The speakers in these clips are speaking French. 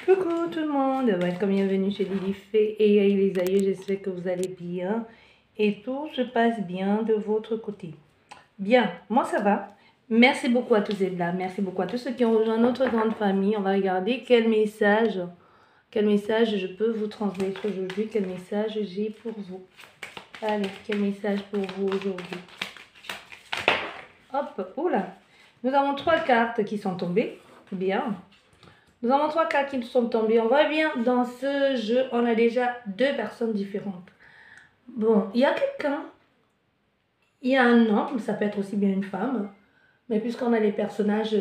Coucou tout le monde, welcome, bienvenue chez Lily Fée et les aïeux, j'espère que vous allez bien et tout se passe bien de votre côté. Bien, moi ça va. Merci beaucoup à tous ces là, merci beaucoup à tous ceux qui ont rejoint notre grande famille. On va regarder quel message je peux vous transmettre aujourd'hui, quel message j'ai pour vous. Allez, quel message pour vous aujourd'hui. Hop, oula, nous avons 3 cartes qui sont tombées, bien. Nous avons 3 cartes qui sont tombées. On va bien dans ce jeu. On a déjà 2 personnes différentes. Bon, il y a quelqu'un. Il y a un homme. Ça peut être aussi bien une femme. Mais puisqu'on a les personnages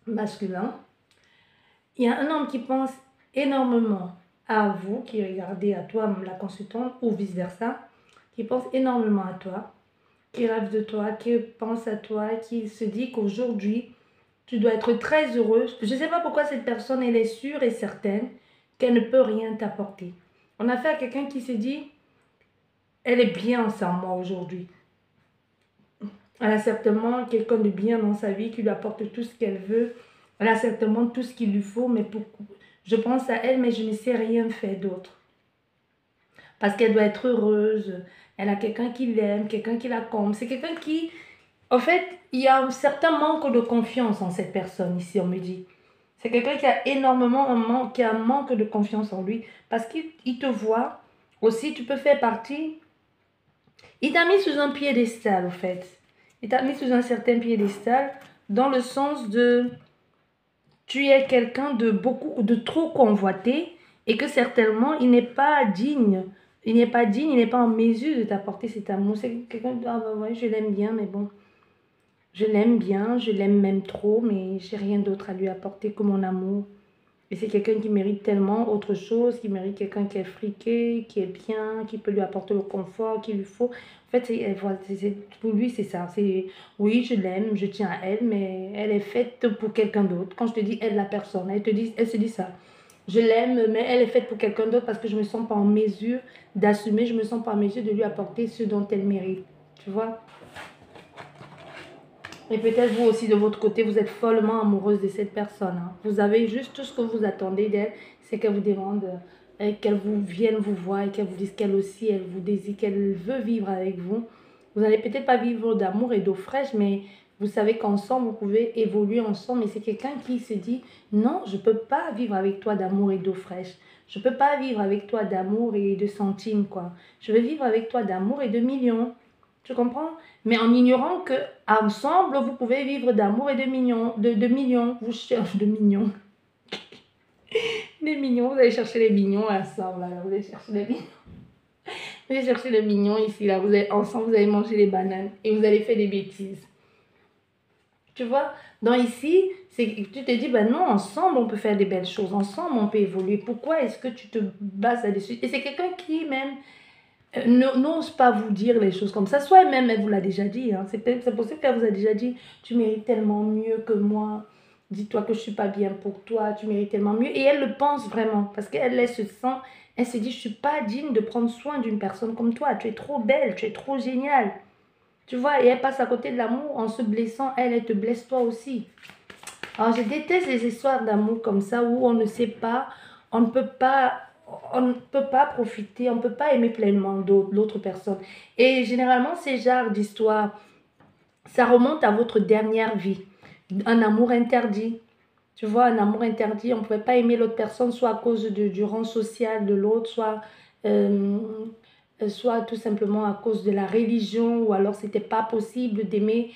masculins. Il y a un homme qui pense énormément à vous. Qui regardez à toi, la consultante. Ou vice versa. Qui pense énormément à toi. Qui rêve de toi. Qui pense à toi. Qui se dit qu'aujourd'hui... tu dois être très heureuse. Je ne sais pas pourquoi cette personne, elle est sûre et certaine qu'elle ne peut rien t'apporter. On a affaire à quelqu'un qui se dit, elle est bien sans moi aujourd'hui. Elle a certainement quelqu'un de bien dans sa vie qui lui apporte tout ce qu'elle veut. Elle a certainement tout ce qu'il lui faut, mais je pense à elle, mais je ne sais rien faire d'autre. Parce qu'elle doit être heureuse. Elle a quelqu'un qui l'aime, quelqu'un qui la comble. C'est quelqu'un qui... En fait, il y a un certain manque de confiance en cette personne ici, on me dit. C'est quelqu'un qui a énormément un manque de confiance en lui. Parce qu'il te voit aussi, tu peux faire partie. Il t'a mis sous un piédestal, en fait. Il t'a mis sous un certain piédestal dans le sens de... tu es quelqu'un de trop convoité et que certainement, il n'est pas digne. Il n'est pas digne, il n'est pas en mesure de t'apporter cet amour. C'est quelqu'un qui dit, ah bah ouais, je l'aime bien, mais bon... je l'aime bien, je l'aime même trop, mais j'ai rien d'autre à lui apporter que mon amour. Et c'est quelqu'un qui mérite tellement autre chose, qui mérite quelqu'un qui est friqué, qui est bien, qui peut lui apporter le confort qu'il lui faut. En fait, pour lui, c'est ça. Oui, je l'aime, je tiens à elle, mais elle est faite pour quelqu'un d'autre. Quand je te dis elle, la personne, elle se dit ça. Je l'aime, mais elle est faite pour quelqu'un d'autre parce que je ne me sens pas en mesure d'assumer, je ne me sens pas en mesure de lui apporter ce dont elle mérite. Tu vois ? Et peut-être vous aussi de votre côté, vous êtes follement amoureuse de cette personne. Hein. Vous avez juste tout ce que vous attendez d'elle, c'est qu'elle vous demande, qu'elle vous vienne vous voir et qu'elle vous dise qu'elle aussi, elle vous désire, qu'elle veut vivre avec vous. Vous n'allez peut-être pas vivre d'amour et d'eau fraîche, mais vous savez qu'ensemble, vous pouvez évoluer ensemble. Et c'est quelqu'un qui se dit, non, je ne peux pas vivre avec toi d'amour et d'eau fraîche. Je ne peux pas vivre avec toi d'amour et de centimes, quoi. Je veux vivre avec toi d'amour et de millions. Tu comprends? Mais en ignorant que ensemble vous pouvez vivre d'amour et de millions. Vous cherchez de millions. Des millions, vous allez chercher les millions ensemble. Là. Vous allez chercher les millions. Vous allez chercher les millions ici. Là. Ensemble, vous allez manger les bananes. Et vous allez faire des bêtises. Tu vois? Donc ici, tu te dis, ben non, ensemble, on peut faire des belles choses. Ensemble, on peut évoluer. Pourquoi est-ce que tu te bases là-dessus? Et c'est quelqu'un qui même... n'ose pas vous dire les choses comme ça. Soit même elle vous l'a déjà dit. Hein. C'est possible qu'elle vous a déjà dit, tu mérites tellement mieux que moi. Dis-toi que je ne suis pas bien pour toi. Tu mérites tellement mieux. Et elle le pense vraiment. Parce qu'elle se sent, elle se dit, je ne suis pas digne de prendre soin d'une personne comme toi. Tu es trop belle, tu es trop géniale. Tu vois, et elle passe à côté de l'amour en se blessant. Elle te blesse toi aussi. Alors je déteste les histoires d'amour comme ça où on ne sait pas, on ne peut pas profiter, on ne peut pas aimer pleinement l'autre personne. Et généralement, ces genres d'histoires, ça remonte à votre dernière vie. Un amour interdit. Tu vois, un amour interdit, on ne pouvait pas aimer l'autre personne, soit à cause du rang social de l'autre, soit tout simplement à cause de la religion, ou alors c'était pas possible d'aimer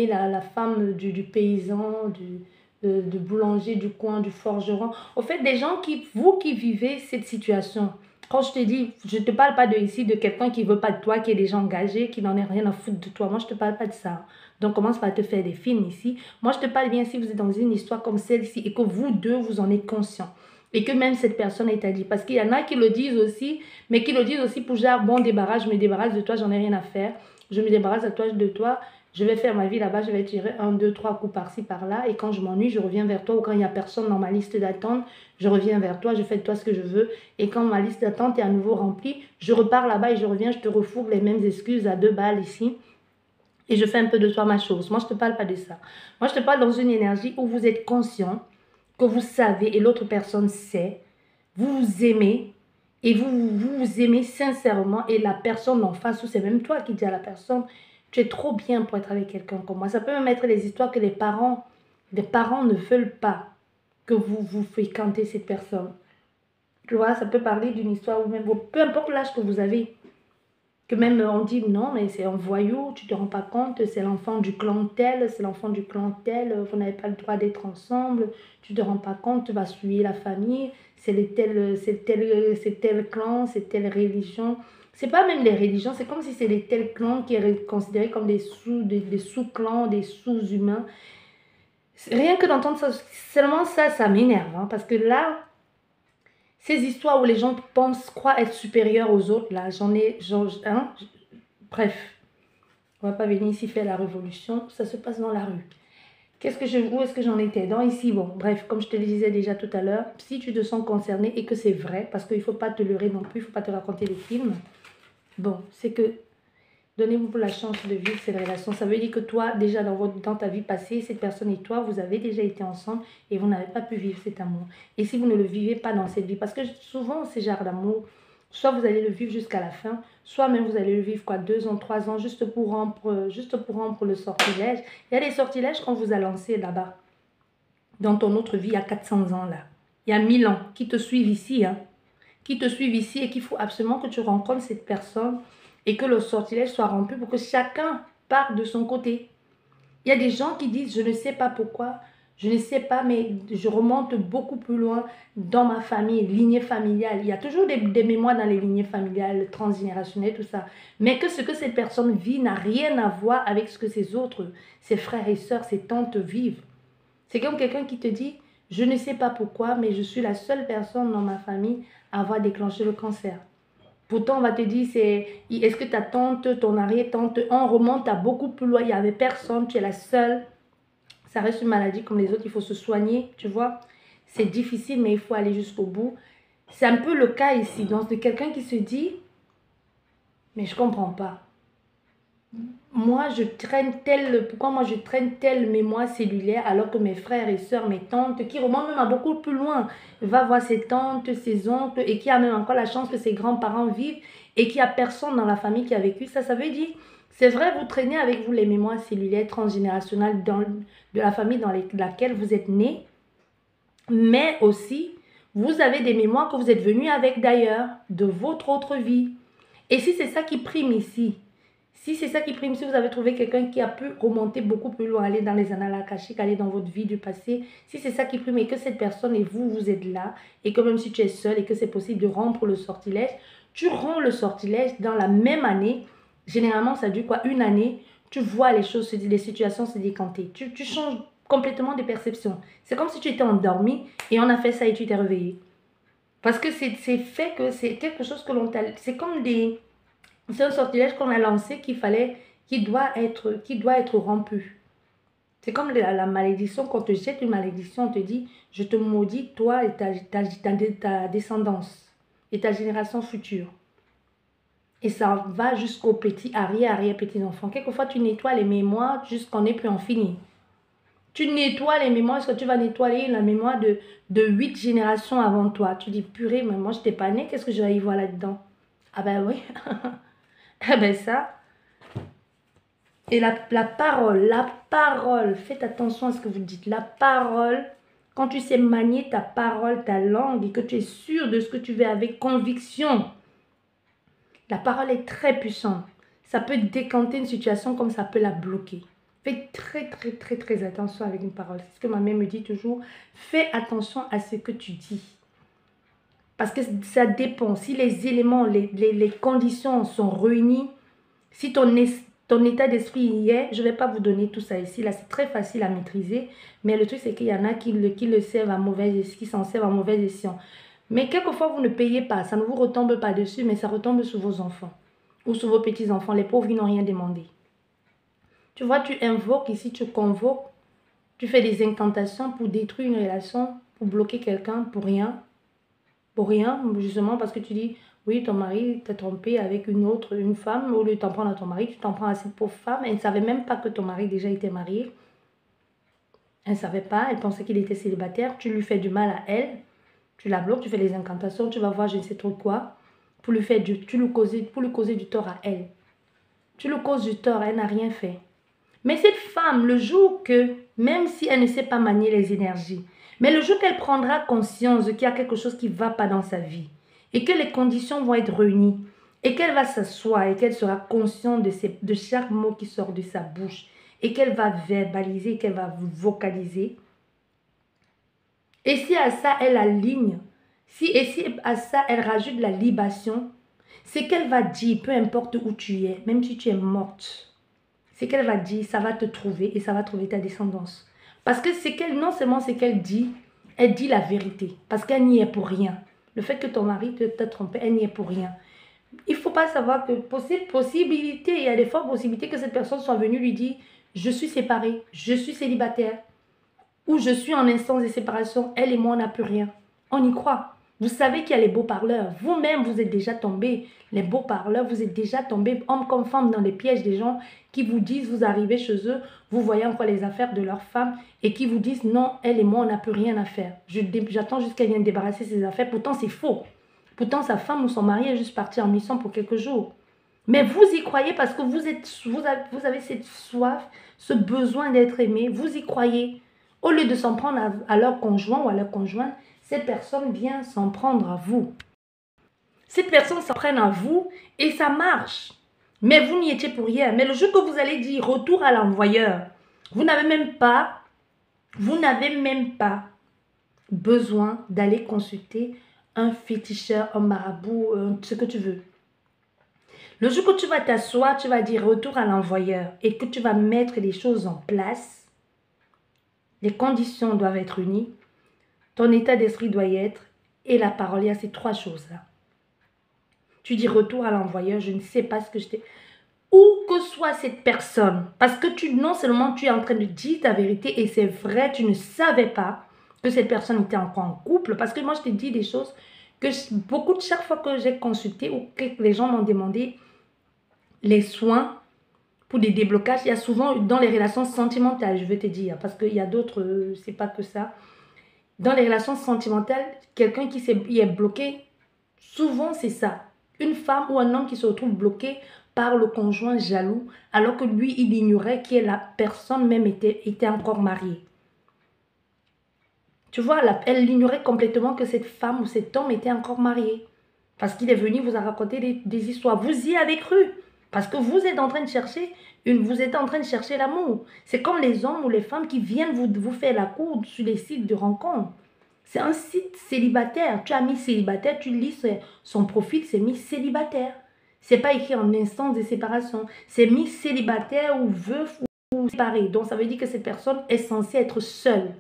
la femme du paysan, du boulanger du coin, du forgeron. Au fait, des gens vous qui vivez cette situation, quand je te dis, je ne te parle pas ici de quelqu'un qui ne veut pas de toi, qui est déjà engagé, qui n'en a rien à foutre de toi. Moi, je ne te parle pas de ça. Donc, commence par te faire des films ici. Moi, je te parle bien si vous êtes dans une histoire comme celle-ci et que vous deux, vous en êtes conscients. Et que même cette personne est à dire. Parce qu'il y en a qui le disent aussi, mais qui le disent aussi pour genre, bon, débarrasse, je me débarrasse de toi, j'en ai rien à faire. Je me débarrasse de toi, je vais faire ma vie là-bas, je vais tirer 1, 2, 3 coups par-ci, par-là. Et quand je m'ennuie, je reviens vers toi. Ou quand il n'y a personne dans ma liste d'attente, je reviens vers toi, je fais de toi ce que je veux. Et quand ma liste d'attente est à nouveau remplie, je repars là-bas et je reviens, je te refourgue les mêmes excuses à 2 balles ici. Et je fais un peu de toi ma chose. Moi, je ne te parle pas de ça. Moi, je te parle dans une énergie où vous êtes conscient que vous savez et l'autre personne sait, vous vous aimez et vous aimez sincèrement et la personne en face, ou c'est même toi qui dis à la personne, tu es trop bien pour être avec quelqu'un comme moi. Ça peut même être les histoires que les parents ne veulent pas que vous fréquentez cette personne. Tu vois, ça peut parler d'une histoire ou même, peu importe l'âge que vous avez. Que même on dit non, mais c'est un voyou, tu te rends pas compte, c'est l'enfant du clan tel, c'est l'enfant du clan tel, vous n'avez pas le droit d'être ensemble, tu te rends pas compte, tu vas suivre la famille, c'est tel clan, c'est telle religion. C'est pas même les religions, c'est comme si c'est les tels clans qui est considéré comme des sous-clans, des sous-humains. Rien que d'entendre ça, seulement ça m'énerve, hein, parce que là, ces histoires où les gens croient être supérieurs aux autres, là, hein, bref, on va pas venir ici faire la révolution, ça se passe dans la rue. Où est-ce que j'en étais? Dans ici, bon, bref, comme je te le disais déjà tout à l'heure, si tu te sens concerné et que c'est vrai, parce qu'il ne faut pas te leurrer non plus, il ne faut pas te raconter des films, bon, c'est que donnez-vous la chance de vivre cette relation. Ça veut dire que toi, déjà dans ta vie passée, cette personne et toi, vous avez déjà été ensemble et vous n'avez pas pu vivre cet amour. Et si vous ne le vivez pas dans cette vie, parce que souvent, ces genres d'amour, soit vous allez le vivre jusqu'à la fin, soit même vous allez le vivre 2 ans, 3 ans, juste pour rompre le sortilège. Il y a des sortilèges qu'on vous a lancés là-bas, dans ton autre vie, il y a 400 ans là. Il y a 1000 ans qui te suivent ici, hein, qui te suivent ici et qu'il faut absolument que tu rencontres cette personne et que le sortilège soit rompu pour que chacun parte de son côté. Il y a des gens qui disent, je ne sais pas pourquoi, je ne sais pas, mais je remonte beaucoup plus loin dans ma famille, lignée familiale. Il y a toujours des mémoires dans les lignées familiales, transgénérationnelles, tout ça. Mais que ce que cette personne vit n'a rien à voir avec ce que ses frères et sœurs, ses tantes vivent. C'est comme quelqu'un qui te dit, je ne sais pas pourquoi, mais je suis la seule personne dans ma famille à avoir déclenché le cancer. Pourtant, on va te dire, est-ce que ta tante, ton arrière-tante, on remonte à beaucoup plus loin, il n'y avait personne, tu es la seule. Ça reste une maladie comme les autres, il faut se soigner, tu vois. C'est difficile, mais il faut aller jusqu'au bout. C'est un peu le cas ici, donc de quelqu'un qui se dit, mais je ne comprends pas. Pourquoi moi je traîne telle mémoire cellulaire alors que mes frères et sœurs, mes tantes, qui remontent même à beaucoup plus loin, va voir ses tantes, ses oncles et qui a même encore la chance que ses grands-parents vivent et qu'il n'y a personne dans la famille qui a vécu ça. Ça veut dire, c'est vrai, vous traînez avec vous les mémoires cellulaires transgénérationnelles de la famille dans laquelle vous êtes né, mais aussi, vous avez des mémoires que vous êtes venus avec d'ailleurs, de votre autre vie. Et si c'est ça qui prime ici, si c'est ça qui prime, si vous avez trouvé quelqu'un qui a pu remonter beaucoup plus loin, aller dans les annales akashiques, aller dans votre vie du passé, si c'est ça qui prime et que cette personne et vous êtes là, et que même si tu es seul et que c'est possible de rompre le sortilège, tu romps le sortilège dans la même année. Généralement, ça dure quoi? Une année. Tu vois les choses, les situations se décanter. Tu changes complètement de perception. C'est comme si tu étais endormi et on a fait ça et tu t'es réveillé. Parce que c'est fait que c'est quelque chose que l'on t'a... C'est comme des... C'est un sortilège qu'on a lancé qui doit être rompu. C'est comme la malédiction, quand on te jette une malédiction, on te dit, je te maudis, toi et ta descendance et ta génération future. Et ça va jusqu'au petit arrière-petit-enfant. Quelquefois, tu nettoies les mémoires jusqu'on n'est plus en fini. Tu nettoies les mémoires, est-ce que tu vas nettoyer la mémoire de 8 générations avant toi? Tu dis, purée, mais moi, je n'étais pas née, qu'est-ce que je vais y voir là-dedans? Ah ben oui. Eh ben ça. Et la parole, faites attention à ce que vous dites. La parole, quand tu sais manier ta parole, ta langue, et que tu es sûr de ce que tu veux avec conviction, la parole est très puissante. Ça peut décanter une situation comme ça peut la bloquer. Faites très, très, très, très attention avec une parole. C'est ce que ma mère me dit toujours. Fais attention à ce que tu dis. Parce que ça dépend. Si les éléments, les conditions sont réunies, si ton état d'esprit y est, je ne vais pas vous donner tout ça ici. Là, c'est très facile à maîtriser. Mais le truc, c'est qu'il y en a qui le servent à qui s'en servent à mauvais escient. Mais quelquefois, vous ne payez pas. Ça ne vous retombe pas dessus, mais ça retombe sur vos enfants ou sur vos petits-enfants. Les pauvres, ils n'ont rien demandé. Tu vois, tu invoques ici, tu convoques, tu fais des incantations pour détruire une relation, pour bloquer quelqu'un, pour rien. Pour rien, justement, parce que tu dis, oui, ton mari t'a trompé avec une femme, au lieu de t'en prendre à ton mari, tu t'en prends à cette pauvre femme, elle ne savait même pas que ton mari déjà était marié. Elle ne savait pas, elle pensait qu'il était célibataire. Tu lui fais du mal à elle, tu la bloques, tu fais les incantations, tu vas voir je ne sais trop quoi, pour lui causer du tort à elle. Tu lui causes du tort, elle n'a rien fait. Mais cette femme, le jour que, même si elle ne sait pas manier les énergies, mais le jour qu'elle prendra conscience de qu'il y a quelque chose qui ne va pas dans sa vie, et que les conditions vont être réunies, et qu'elle va s'asseoir, et qu'elle sera consciente de chaque mot qui sort de sa bouche, et qu'elle va verbaliser, qu'elle va vocaliser, et si à ça elle aligne, si à ça elle rajoute la libation, c'est qu'elle va dire, peu importe où tu es, même si tu es morte, c'est qu'elle va dire, ça va te trouver et ça va trouver ta descendance. Parce que c'est qu'elle, non seulement c'est qu'elle dit, elle dit la vérité, parce qu'elle n'y est pour rien. Le fait que ton mari t'a trompé, elle n'y est pour rien. Il ne faut pas savoir que il y a des fortes possibilités que cette personne soit venue lui dire, je suis séparée, je suis célibataire, ou je suis en instance de séparation, elle et moi, on n'a plus rien. On y croit. Vous savez qu'il y a les beaux parleurs. Vous-même, vous êtes déjà tombés. Les beaux parleurs, vous êtes déjà tombés, hommes comme femmes, dans les pièges des gens qui vous disent, vous arrivez chez eux, vous voyez encore les affaires de leur femme et qui vous disent, non, elle et moi, on n'a plus rien à faire. J'attends juste qu'elle vienne débarrasser ses affaires. Pourtant, c'est faux. Pourtant, sa femme ou son mari est juste parti en mission pour quelques jours. Mais vous y croyez parce que vous avez cette soif, ce besoin d'être aimé. Vous y croyez. Au lieu de s'en prendre à leur conjoint ou à leur conjointe, cette personne vient s'en prendre à vous. Cette personne s'en prend à vous et ça marche. Mais vous n'y étiez pour rien. Mais le jour que vous allez dire retour à l'envoyeur, vous n'avez même pas besoin d'aller consulter un féticheur, un marabout, ce que tu veux. Le jour que tu vas t'asseoir, tu vas dire retour à l'envoyeur et que tu vas mettre les choses en place, les conditions doivent être unies, ton état d'esprit doit y être et la parole, il y a ces trois choses-là. Tu dis retour à l'envoyeur, je ne sais pas ce que je t'ai... Où que soit cette personne, parce que non seulement tu es en train de dire ta vérité et c'est vrai, tu ne savais pas que cette personne était encore en couple, parce que moi je te dis des choses que chaque fois que j'ai consulté ou que les gens m'ont demandé les soins pour des déblocages, il y a souvent dans les relations sentimentales, je veux te dire, parce qu'il y a d'autres, c'est pas que ça. Dans les relations sentimentales, quelqu'un qui est bloqué, souvent c'est ça. Une femme ou un homme qui se retrouve bloqué par le conjoint jaloux, alors que lui, il ignorait que la personne même était encore mariée. Tu vois, elle ignorait complètement que cette femme ou cet homme était encore marié. Parce qu'il est venu vous a raconté des histoires. Vous y avez cru. Parce que vous êtes en train de chercher l'amour. C'est comme les hommes ou les femmes qui viennent vous faire la cour sur les sites de rencontres. C'est un site célibataire. Tu as mis célibataire, tu lis son profil, c'est mis célibataire. C'est pas écrit en instance de séparation. C'est mis célibataire ou veuf ou séparé. Donc ça veut dire que cette personne est censée être seule.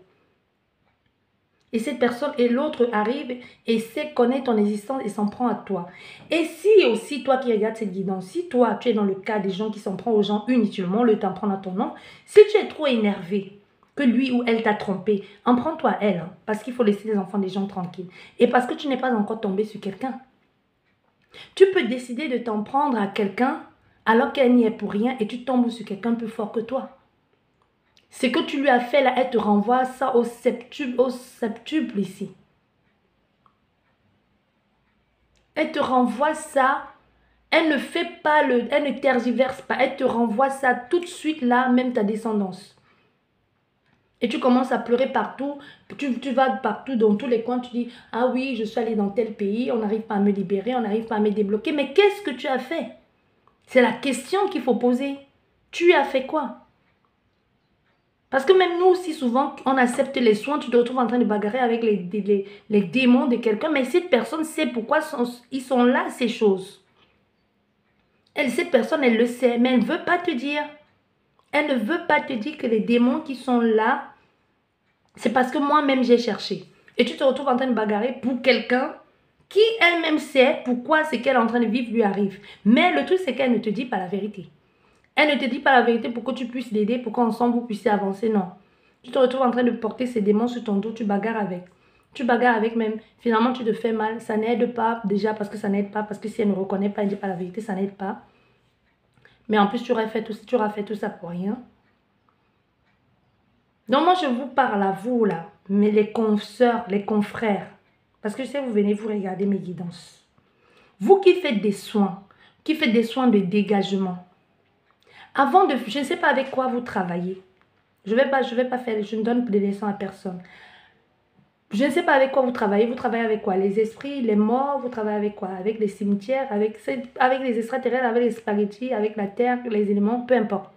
Et cette personne et l'autre arrive et sait connaître ton existence et s'en prend à toi. Et si aussi, toi qui regardes cette guidance, si toi, tu es dans le cas des gens qui s'en prennent aux gens inutilement, le t'en prendre à ton nom, si tu es trop énervé que lui ou elle t'a trompé, en prends-toi à elle, hein, parce qu'il faut laisser les enfants des gens tranquilles. Et parce que tu n'es pas encore tombé sur quelqu'un. Tu peux décider de t'en prendre à quelqu'un alors qu'elle n'y est pour rien et tu tombes sur quelqu'un plus fort que toi. Ce que tu lui as fait là, elle te renvoie ça au septuple ici. Elle te renvoie ça, elle ne fait pas elle ne tergiverse pas, elle te renvoie ça tout de suite là, même ta descendance. Et tu commences à pleurer partout, tu vas partout dans tous les coins, tu dis, ah oui, je suis allée dans tel pays, on n'arrive pas à me libérer, on n'arrive pas à me débloquer. Mais qu'est-ce que tu as fait? C'est la question qu'il faut poser. Tu as fait quoi? Parce que même nous, si souvent on accepte les soins, tu te retrouves en train de bagarrer avec les démons de quelqu'un, mais cette personne sait pourquoi ils sont là, ces choses. Cette personne, elle le sait, mais elle ne veut pas te dire. Elle ne veut pas te dire que les démons qui sont là, c'est parce que moi-même j'ai cherché. Et tu te retrouves en train de bagarrer pour quelqu'un qui elle-même sait pourquoi ce qu'elle est en train de vivre lui arrive. Mais le truc, c'est qu'elle ne te dit pas la vérité. Elle ne te dit pas la vérité pour que tu puisses l'aider, pour qu'ensemble vous puissiez avancer. Non. Tu te retrouves en train de porter ces démons sur ton dos, tu bagarres avec. Tu bagarres avec même. Finalement, tu te fais mal. Ça n'aide pas déjà parce que ça n'aide pas. Parce que si elle ne reconnaît pas, elle ne dit pas la vérité, ça n'aide pas. Mais en plus, tu auras fait tout ça pour rien. Donc moi, je vous parle à vous, là, mais les consoeurs, les confrères, parce que je sais, vous venez, vous regardez mes guidances. Vous qui faites des soins de dégagement, avant de, je ne sais pas avec quoi vous travaillez. Je vais pas faire, je ne donne des leçons à personne. Je ne sais pas avec quoi vous travaillez. Vous travaillez avec quoi? Les esprits, les morts, vous travaillez avec quoi? Avec les cimetières, avec les extraterrestres, avec les spaghettis, avec la terre, les éléments, peu importe.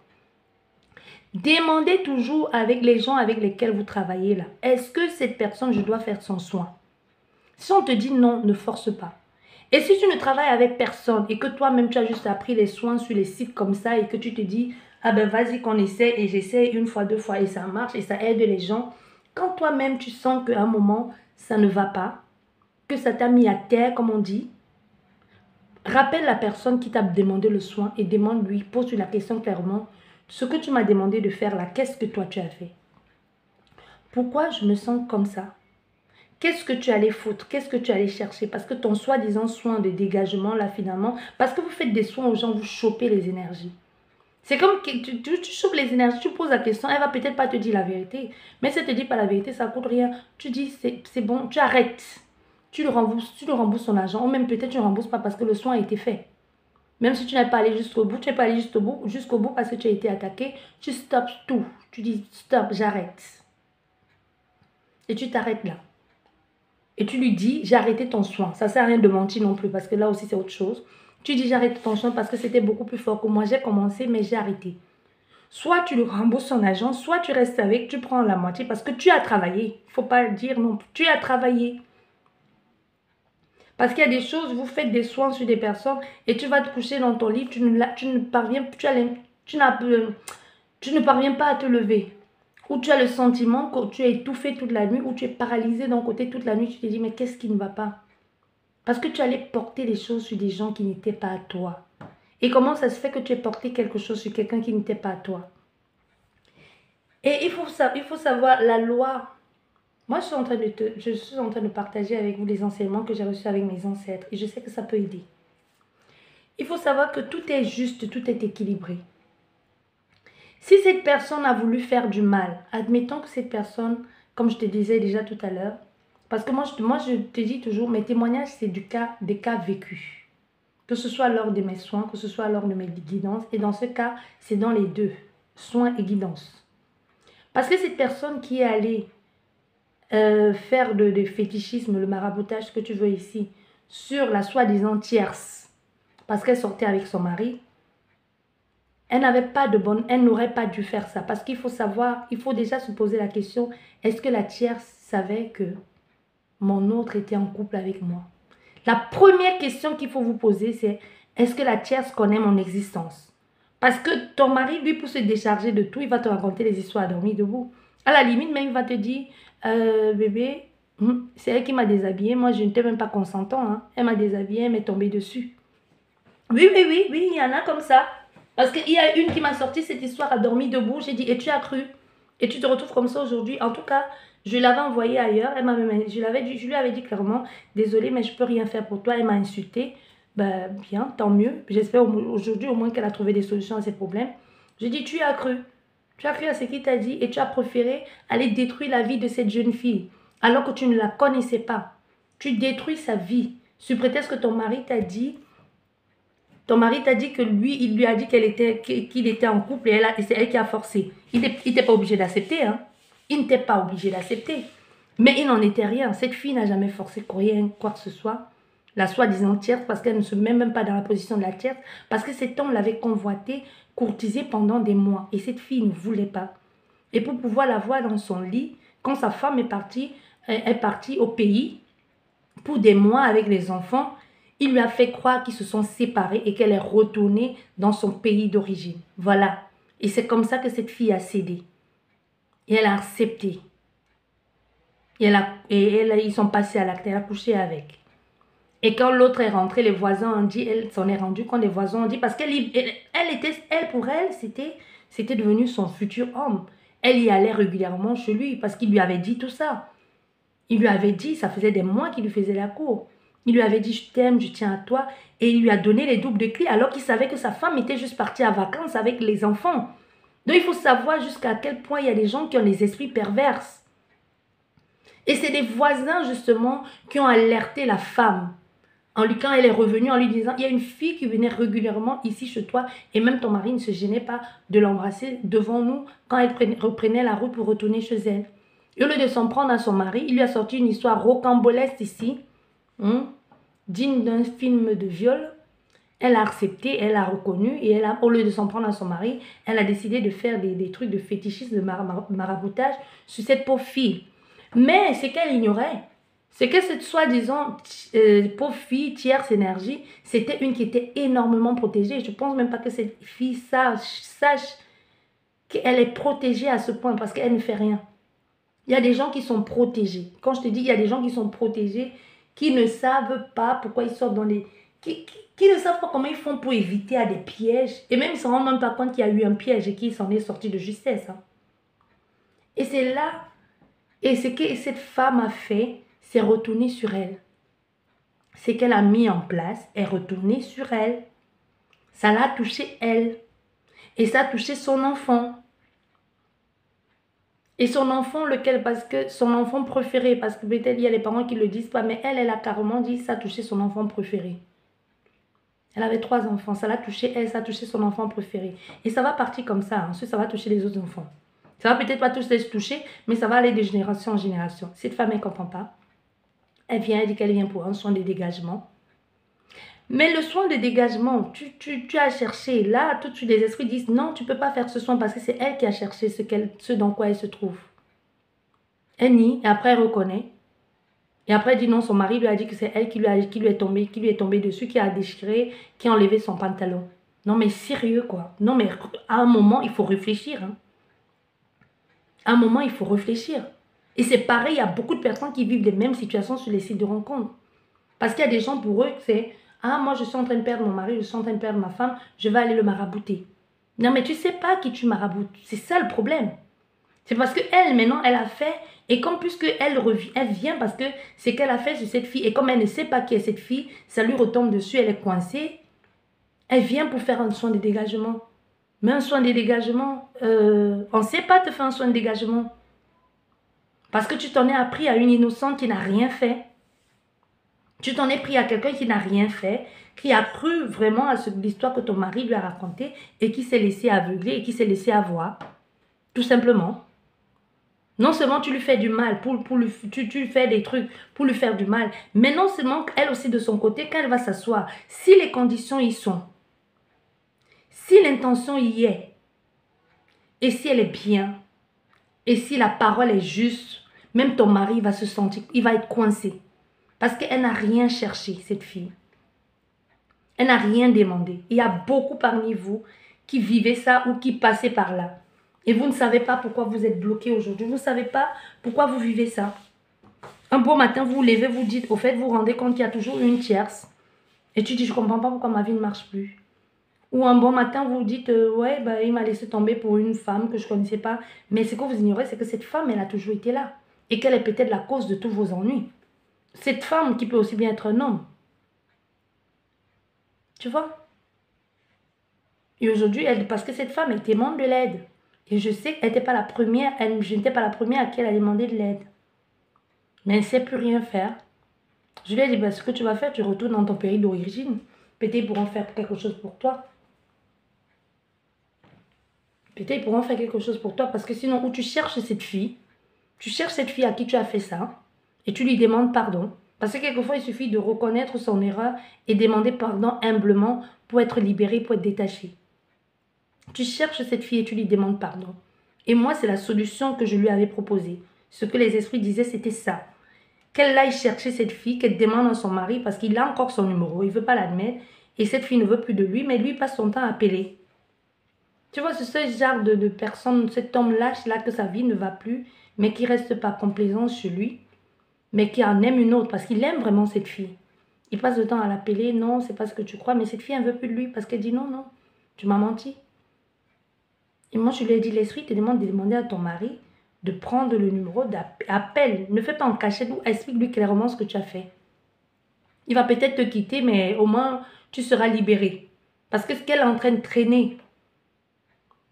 Demandez toujours avec les gens avec lesquels vous travaillez là. Est-ce que cette personne, je dois faire son soin? Si on te dit non, ne force pas. Et si tu ne travailles avec personne et que toi-même tu as juste appris les soins sur les sites comme ça et que tu te dis, ah ben vas-y qu'on essaie et j'essaie une fois, deux fois et ça marche et ça aide les gens. Quand toi-même tu sens qu'à un moment ça ne va pas, que ça t'a mis à terre comme on dit, rappelle la personne qui t'a demandé le soin et demande-lui, pose-lui la question clairement, ce que tu m'as demandé de faire là, qu'est-ce que toi tu as fait? Pourquoi je me sens comme ça? Qu'est-ce que tu allais foutre? Qu'est-ce que tu allais chercher? Parce que ton soi-disant soin de dégagement, là, finalement, parce que vous faites des soins aux gens, vous chopez les énergies. C'est comme que tu chopes les énergies, tu poses la question, elle va peut-être pas te dire la vérité. Mais si elle te dit pas la vérité, ça coûte rien. Tu dis, c'est bon, tu arrêtes. Tu le rembourses son argent. Ou même peut-être tu ne rembourses pas parce que le soin a été fait. Même si tu n'es pas allé jusqu'au bout, tu n'es pas allé jusqu'au bout parce que tu as été attaqué, tu stops tout. Tu dis, stop, j'arrête. Et tu t'arrêtes là. Et tu lui dis, j'ai arrêté ton soin. Ça ne sert à rien de mentir non plus parce que là aussi c'est autre chose. Tu dis, j'ai arrêté ton soin parce que c'était beaucoup plus fort que moi. J'ai commencé mais j'ai arrêté. Soit tu le rembourses son argent, soit tu restes avec, tu prends la moitié parce que tu as travaillé. Il ne faut pas dire non, tu as travaillé. Parce qu'il y a des choses, vous faites des soins sur des personnes et tu vas te coucher dans ton lit, tu ne parviens pas à te lever. Ou tu as le sentiment que tu es étouffé toute la nuit, ou tu es paralysé d'un côté toute la nuit, tu te dis mais qu'est-ce qui ne va pas? Parce que tu allais porter les choses sur des gens qui n'étaient pas à toi. Et comment ça se fait que tu aies porté quelque chose sur quelqu'un qui n'était pas à toi? Et il faut savoir la loi. Moi, je suis en train de partager avec vous les enseignements que j'ai reçus avec mes ancêtres. Et je sais que ça peut aider. Il faut savoir que tout est juste, tout est équilibré. Si cette personne a voulu faire du mal, admettons que cette personne, comme je te disais déjà tout à l'heure, parce que moi je te dis toujours, mes témoignages, c'est des cas vécus. Que ce soit lors de mes soins, que ce soit lors de mes guidances. Et dans ce cas, c'est dans les deux, soins et guidance. Parce que cette personne qui est allée faire de fétichisme, le maraboutage que tu veux ici, sur la soi-disant tierce, parce qu'elle sortait avec son mari, elle n'aurait pas dû faire ça. Parce qu'il faut savoir, il faut déjà se poser la question, est-ce que la tierce savait que mon autre était en couple avec moi? La première question qu'il faut vous poser, c'est, est-ce que la tierce connaît mon existence? Parce que ton mari, lui, pour se décharger de tout, il va te raconter les histoires à dormir debout. À la limite, même, il va te dire, bébé, c'est elle qui m'a déshabillée. Moi, je n'étais même pas consentant. Hein. Elle m'a déshabillée, elle m'est tombée dessus. Oui, il y en a comme ça. Parce qu'il y a une qui m'a sorti cette histoire à dormir debout. J'ai dit, et tu as cru? Et tu te retrouves comme ça aujourd'hui? En tout cas, je l'avais envoyée ailleurs. Je lui avais dit clairement, désolée, mais je ne peux rien faire pour toi. Elle m'a insultée. Ben, bien, tant mieux. J'espère aujourd'hui au moins qu'elle a trouvé des solutions à ses problèmes. J'ai dit, tu as cru. Tu as cru à ce qu'il t'a dit et tu as préféré aller détruire la vie de cette jeune fille alors que tu ne la connaissais pas. Tu détruis sa vie. Sous prétexte que ton mari t'a dit que lui, il lui a dit qu'il était en couple et c'est elle qui a forcé. Il n'était pas obligé d'accepter. Hein. Il n'était pas obligé d'accepter. Mais il n'en était rien. Cette fille n'a jamais forcé rien, quoi que ce soit. La soi-disant tierce, parce qu'elle ne se met même pas dans la position de la tierce. Parce que cet homme l'avait convoitée, courtisée pendant des mois. Et cette fille ne voulait pas. Et pour pouvoir la voir dans son lit, quand sa femme est partie au pays, pour des mois avec les enfants, il lui a fait croire qu'ils se sont séparés et qu'elle est retournée dans son pays d'origine. Voilà. Et c'est comme ça que cette fille a cédé. Et elle a accepté. Ils sont passés à l'acte. Elle a couché avec. Et quand l'autre est rentré, les voisins ont dit, elle s'en est rendue quand les voisins ont dit, parce pour elle, c'était devenu son futur homme. Elle y allait régulièrement chez lui parce qu'il lui avait dit tout ça. Il lui avait dit, ça faisait des mois qu'il lui faisait la cour. Il lui avait dit, je t'aime, je tiens à toi. Et il lui a donné les doubles de clés alors qu'il savait que sa femme était juste partie à vacances avec les enfants. Donc, il faut savoir jusqu'à quel point il y a des gens qui ont des esprits perverses. Et c'est des voisins, justement, qui ont alerté la femme. Quand elle est revenue, en lui disant, il y a une fille qui venait régulièrement ici chez toi, et même ton mari ne se gênait pas de l'embrasser devant nous quand elle reprenait la route pour retourner chez elle. Et au lieu de s'en prendre à son mari, il lui a sorti une histoire rocambolesque ici, digne d'un film de viol. Elle a accepté, elle a reconnu, et au lieu de s'en prendre à son mari, elle a décidé de faire des trucs de fétichisme, de maraboutage sur cette pauvre fille. Mais ce qu'elle ignorait, c'est que cette soi-disant pauvre fille, tierce énergie, c'était une qui était énormément protégée. Je ne pense même pas que cette fille sache qu'elle est protégée à ce point parce qu'elle ne fait rien. Il y a des gens qui sont protégés. Quand je te dis il y a des gens qui sont protégés, qui ne savent pas pourquoi ils sortent dans les... Qui ne savent pas comment ils font pour éviter à des pièges. Et même ils ne se rendent même pas compte qu'il y a eu un piège et qu'ils s'en est sorti de justesse. Hein. Et c'est là... Et ce que cette femme a fait, c'est retourner sur elle. Ce qu'elle a mis en place est retourné sur elle. Ça l'a touché elle. Et ça a touché son enfant. Et son enfant, lequel, parce que son enfant préféré, parce que peut-être il y a les parents qui ne le disent pas, mais elle a carrément dit, ça a touché son enfant préféré. Elle avait 3 enfants, ça l'a touché elle, ça a touché son enfant préféré. Et ça va partir comme ça, ensuite ça va toucher les autres enfants. Ça va peut-être pas tous les toucher, mais ça va aller de génération en génération. Cette femme, elle ne comprend pas. Elle vient, elle dit qu'elle vient pour un soin de dégagement. Mais le soin de dégagement, tu as cherché. Là, tout de suite, les esprits disent non, tu ne peux pas faire ce soin parce que c'est elle qui a cherché ce dans quoi elle se trouve. Elle nie et après elle reconnaît. Et après elle dit non, son mari lui a dit que c'est elle qui lui est tombée dessus, qui a déchiré, qui a enlevé son pantalon. Non mais sérieux quoi. Non mais à un moment, il faut réfléchir. Hein. À un moment, il faut réfléchir. Et c'est pareil, il y a beaucoup de personnes qui vivent les mêmes situations sur les sites de rencontres. Parce qu'il y a des gens, pour eux, c'est « Ah, moi, je suis en train de perdre mon mari, je suis en train de perdre ma femme, je vais aller le marabouter. » Non, mais tu ne sais pas qui tu maraboutes. C'est ça le problème. C'est parce qu'elle, maintenant, elle a fait, et comme puisque elle vient parce que c'est qu'elle a fait sur cette fille, et comme elle ne sait pas qui est cette fille, ça lui retombe dessus, elle est coincée, elle vient pour faire un soin de dégagement. Mais un soin de dégagement, on ne sait pas te faire un soin de dégagement. Parce que tu t'en es appris à une innocente qui n'a rien fait. Tu t'en es pris à quelqu'un qui n'a rien fait, qui a cru vraiment à l'histoire que ton mari lui a racontée et qui s'est laissé aveugler et qui s'est laissé avoir. Tout simplement. Non seulement tu lui fais du mal, tu fais des trucs pour lui faire du mal, mais non seulement elle aussi de son côté, quand elle va s'asseoir, si les conditions y sont, si l'intention y est, et si elle est bien, et si la parole est juste, même ton mari va se sentir, il va être coincé. Parce qu'elle n'a rien cherché, cette fille. Elle n'a rien demandé. Il y a beaucoup parmi vous qui vivez ça ou qui passez par là. Et vous ne savez pas pourquoi vous êtes bloqué aujourd'hui. Vous ne savez pas pourquoi vous vivez ça. Un beau matin, vous vous levez, vous dites, au fait, vous vous rendez compte qu'il y a toujours une tierce. Et tu dis, je ne comprends pas pourquoi ma vie ne marche plus. Ou un bon matin, vous vous dites, ouais, bah, il m'a laissé tomber pour une femme que je ne connaissais pas. Mais ce que vous ignorez, c'est que cette femme, elle a toujours été là. Et qu'elle est peut-être la cause de tous vos ennuis. Cette femme qui peut aussi bien être un homme. Tu vois? Et aujourd'hui, parce que cette femme, elle demande de l'aide. Et je sais qu'elle n'était pas la première, je n'étais pas la première à qui elle a demandé de l'aide. Mais elle ne sait plus rien faire. Je lui ai dit, bah, ce que tu vas faire, tu retournes dans ton pays d'origine. Peut-être ils pourront faire quelque chose pour toi. Peut-être ils pourront faire quelque chose pour toi. Parce que sinon, où tu cherches cette fille à qui tu as fait ça, et tu lui demandes pardon. Parce que quelquefois, il suffit de reconnaître son erreur et demander pardon humblement pour être libéré, pour être détaché. Tu cherches cette fille et tu lui demandes pardon. Et moi, c'est la solution que je lui avais proposée. Ce que les esprits disaient, c'était ça. Qu'elle aille chercher cette fille, qu'elle demande à son mari, parce qu'il a encore son numéro, il ne veut pas l'admettre, et cette fille ne veut plus de lui, mais lui passe son temps à appeler. Tu vois, c'est ce genre de personne, cet homme lâche là que sa vie ne va plus, mais qui ne reste pas complaisant chez lui, mais qui en aime une autre, parce qu'il aime vraiment cette fille. Il passe le temps à l'appeler, non, c'est pas ce que tu crois, mais cette fille, elle ne veut plus de lui, parce qu'elle dit non, non, tu m'as menti. Et moi, je lui ai dit, l'esprit te demande de demander à ton mari de prendre le numéro d'appel. Ne fais pas en cachette, explique-lui clairement ce que tu as fait. Il va peut-être te quitter, mais au moins, tu seras libéré. Parce que ce qu'elle est en train de traîner,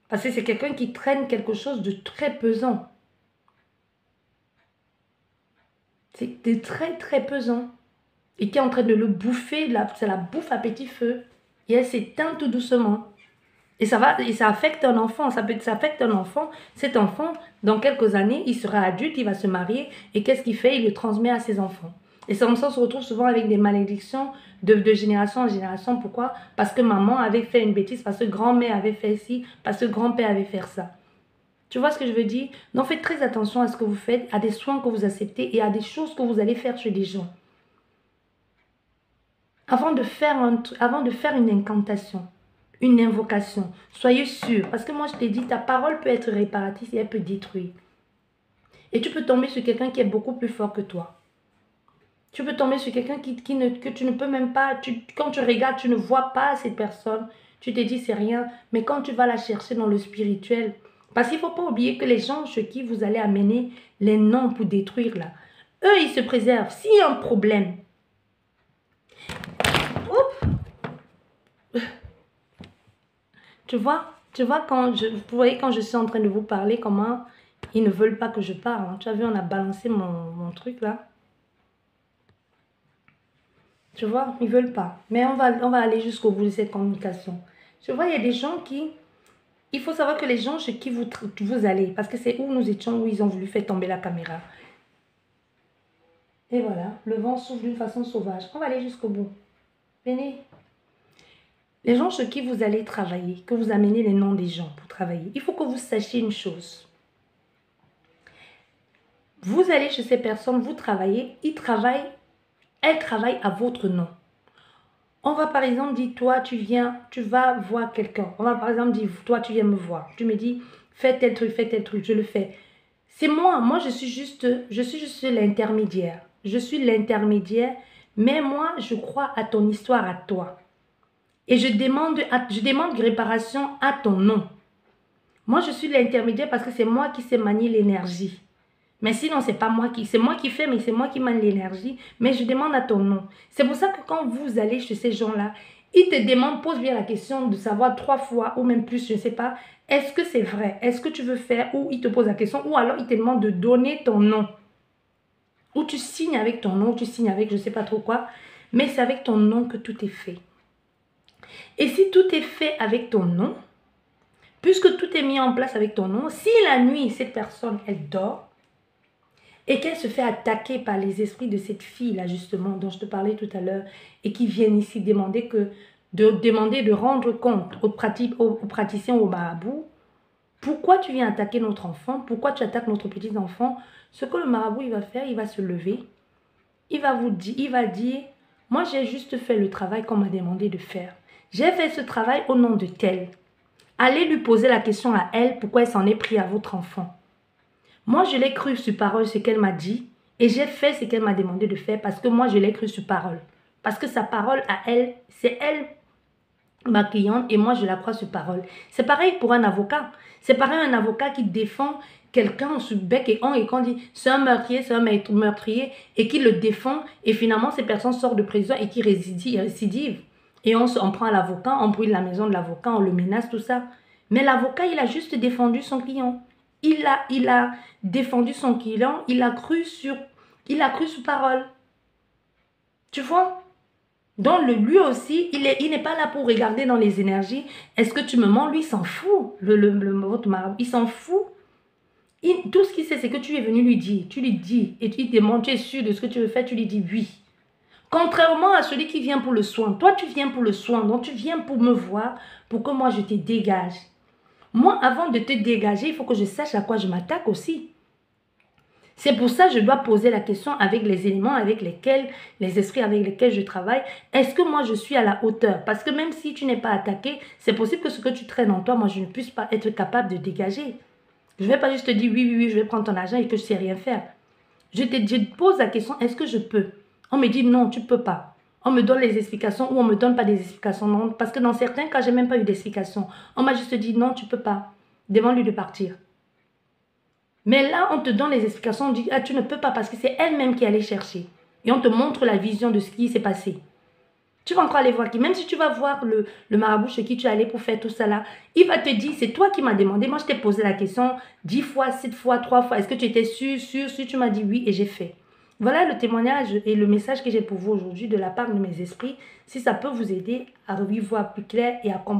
Parce que c'est quelqu'un qui traîne quelque chose de très pesant. C'est de très, très pesant. Et qui est en train de le bouffer, ça la bouffe à petit feu. Et elle s'éteint tout doucement. Et ça affecte un enfant, ça affecte un enfant. Cet enfant, dans quelques années, il sera adulte, il va se marier. Et qu'est-ce qu'il fait? Il le transmet à ses enfants. Et ça, on se retrouve souvent avec des malédictions de génération en génération. Pourquoi? Parce que maman avait fait une bêtise, parce que grand-mère avait fait ci, parce que grand-père avait fait ça. Tu vois ce que je veux dire? Donc faites très attention à ce que vous faites, à des soins que vous acceptez et à des choses que vous allez faire chez des gens. Avant de faire une incantation, une invocation, soyez sûr. Parce que moi, je t'ai dit, ta parole peut être réparatrice et elle peut détruire. Et tu peux tomber sur quelqu'un qui est beaucoup plus fort que toi. Tu peux tomber sur quelqu'un que tu ne peux même pas, quand tu regardes, tu ne vois pas cette personne. Tu te dis, c'est rien. Mais quand tu vas la chercher dans le spirituel, parce qu'il ne faut pas oublier que les gens chez qui vous allez amener les noms pour détruire là, eux, ils se préservent. S'il y a un problème, tu vois, vous voyez quand je suis en train de vous parler, comment ils ne veulent pas que je parle. Hein. Tu as vu, on a balancé mon truc là. Tu vois, ils ne veulent pas. Mais on va aller jusqu'au bout de cette communication. Tu vois, il y a des gens qui... Il faut savoir que les gens chez qui vous allez, parce que c'est où nous étions, où ils ont voulu faire tomber la caméra. Et voilà, le vent souffle d'une façon sauvage. On va aller jusqu'au bout. Venez. Les gens chez qui vous allez travailler, que vous amenez les noms des gens pour travailler, il faut que vous sachiez une chose. Vous allez chez ces personnes, vous travaillez, elles travaillent à votre nom. On va par exemple dire, toi, tu vas voir quelqu'un. On va par exemple dire, toi, tu viens me voir. Tu me dis, fais tel truc, je le fais. C'est moi je suis juste l'intermédiaire. Je suis l'intermédiaire, mais moi, je crois à ton histoire, à toi. Et je demande réparation à ton nom. Moi, je suis l'intermédiaire parce que c'est moi qui sais manier l'énergie. Mais sinon, c'est moi qui fais, mais c'est moi qui manie l'énergie. Mais je demande à ton nom. C'est pour ça que quand vous allez chez ces gens-là, ils te demandent, pose bien la question de savoir 3 fois ou même plus, je ne sais pas, est-ce que c'est vrai? Est-ce que tu veux faire? Ou ils te posent la question, ou alors ils te demandent de donner ton nom. Ou tu signes avec ton nom, ou tu signes avec je ne sais pas trop quoi. Mais c'est avec ton nom que tout est fait. Et si tout est fait avec ton nom, puisque tout est mis en place avec ton nom, si la nuit, cette personne, elle dort, et qu'elle se fait attaquer par les esprits de cette fille-là, justement, dont je te parlais tout à l'heure, et qui viennent ici demander de rendre compte aux praticiens, aux marabouts, pourquoi tu viens attaquer notre enfant, pourquoi tu attaques notre petit enfant, ce que le marabout, il va faire, il va se lever, il va dire, moi j'ai juste fait le travail qu'on m'a demandé de faire. J'ai fait ce travail au nom de tel. Allez lui poser la question à elle, pourquoi elle s'en est pris à votre enfant. Moi, je l'ai cru sur parole ce qu'elle m'a dit et j'ai fait ce qu'elle m'a demandé de faire parce que moi, je l'ai cru sur parole. Parce que sa parole à elle, c'est elle, ma cliente, et moi, je la crois sur parole. C'est pareil pour un avocat. C'est pareil un avocat qui défend quelqu'un sous bec et ongle et qu'on dit c'est un meurtrier et qui le défend et finalement, ces personnes sortent de prison et qui récidivent. Et on prend l'avocat, on brûle la maison de l'avocat, on le menace, tout ça. Mais l'avocat, il a juste défendu son client. Il a défendu son client, il a cru sur parole. Tu vois? Donc lui aussi, il n'est pas là pour regarder dans les énergies. Est-ce que tu me mens? Lui, il s'en fout. Votre marabout, il s'en fout. Tout ce qu'il sait, c'est que tu es venu lui dire. Tu lui dis et tu te demandes, tu es sûr de ce que tu veux faire, tu lui dis oui. Contrairement à celui qui vient pour le soin. Toi, tu viens pour le soin. Donc, tu viens pour me voir, pour que moi, je te dégage. Moi, avant de te dégager, il faut que je sache à quoi je m'attaque aussi. C'est pour ça que je dois poser la question avec les éléments avec lesquels, les esprits avec lesquels je travaille. Est-ce que moi, je suis à la hauteur? Parce que même si tu n'es pas attaqué, c'est possible que ce que tu traînes en toi, moi, je ne puisse pas être capable de dégager. Je ne vais pas juste te dire oui, je vais prendre ton argent et que je ne sais rien faire. Je te pose la question, est-ce que je peux? On me dit non, tu ne peux pas. On me donne les explications ou on ne me donne pas des explications. Non, parce que dans certains cas, je n'ai même pas eu d'explication. On m'a juste dit non, tu ne peux pas. Demande-lui de partir. Mais là, on te donne les explications, on dit ah, tu ne peux pas parce que c'est elle-même qui est allée chercher. Et on te montre la vision de ce qui s'est passé. Tu vas encore aller voir qui? Même si tu vas voir le marabout chez qui tu es allé pour faire tout ça là, il va te dire, c'est toi qui m'as demandé. Moi, je t'ai posé la question 10 fois, 7 fois, 3 fois. Est-ce que tu étais sûr? Tu m'as dit oui et j'ai fait. Voilà le témoignage et le message que j'ai pour vous aujourd'hui de la part de mes esprits. Si ça peut vous aider à revoir plus clair et à comprendre.